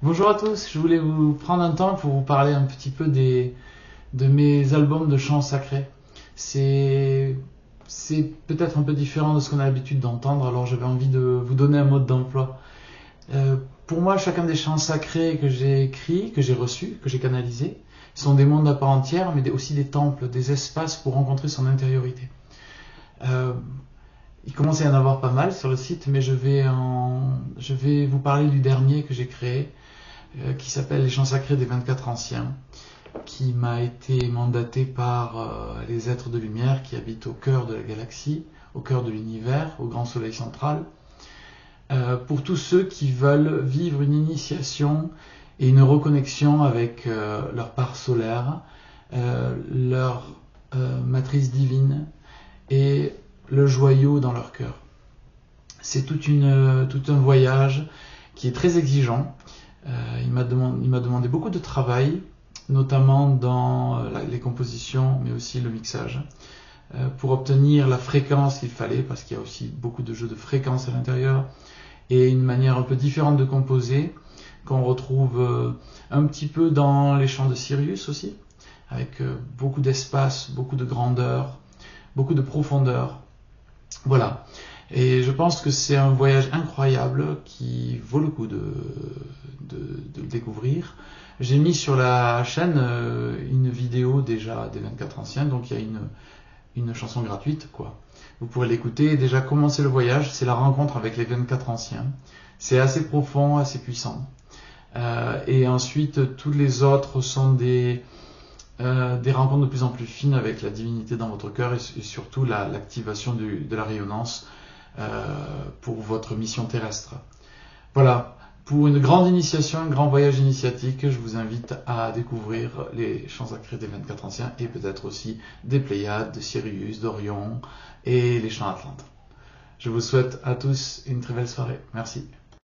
Bonjour à tous, je voulais vous prendre un temps pour vous parler un petit peu de mes albums de chants sacrés. C'est, c'est peut-être un peu différent de ce qu'on a l'habitude d'entendre, alors j'avais envie de vous donner un mode d'emploi. Pour moi, chacun des chants sacrés que j'ai écrits, que j'ai reçus, que j'ai canalisés, sont des mondes à part entière, mais aussi des temples, des espaces pour rencontrer son intériorité. Euh, il commence à y en avoir pas mal sur le site, mais je vais vous parler du dernier que j'ai créé, qui s'appelle Les Chants Sacrés des 24 Anciens, qui m'a été mandaté par les êtres de lumière qui habitent au cœur de la galaxie, au cœur de l'univers, au grand soleil central, pour tous ceux qui veulent vivre une initiation et une reconnexion avec leur part solaire, leur matrice divine et le joyau dans leur cœur. C'est tout un voyage qui est très exigeant. Il m'a demandé beaucoup de travail, notamment dans les compositions, mais aussi le mixage, pour obtenir la fréquence qu'il fallait, parce qu'il y a aussi beaucoup de jeux de fréquences à l'intérieur, et une manière un peu différente de composer, qu'on retrouve un petit peu dans les chants de Sirius aussi, avec beaucoup d'espace, beaucoup de grandeur, beaucoup de profondeur. Voilà. Et je pense que c'est un voyage incroyable qui vaut le coup de le découvrir. J'ai mis sur la chaîne une vidéo déjà des 24 anciens, donc il y a une chanson gratuite, quoi. Vous pourrez l'écouter et déjà commencer le voyage, c'est la rencontre avec les 24 anciens. C'est assez profond, assez puissant. Et ensuite, tous les autres sont des rencontres de plus en plus fines avec la divinité dans votre cœur et surtout l'activation de la rayonnance pour votre mission terrestre. Voilà, pour une grande initiation, un grand voyage initiatique, je vous invite à découvrir les chants sacrés des 24 anciens et peut-être aussi des Pléiades, de Sirius, d'Orion et les chants Atlantes. Je vous souhaite à tous une très belle soirée. Merci.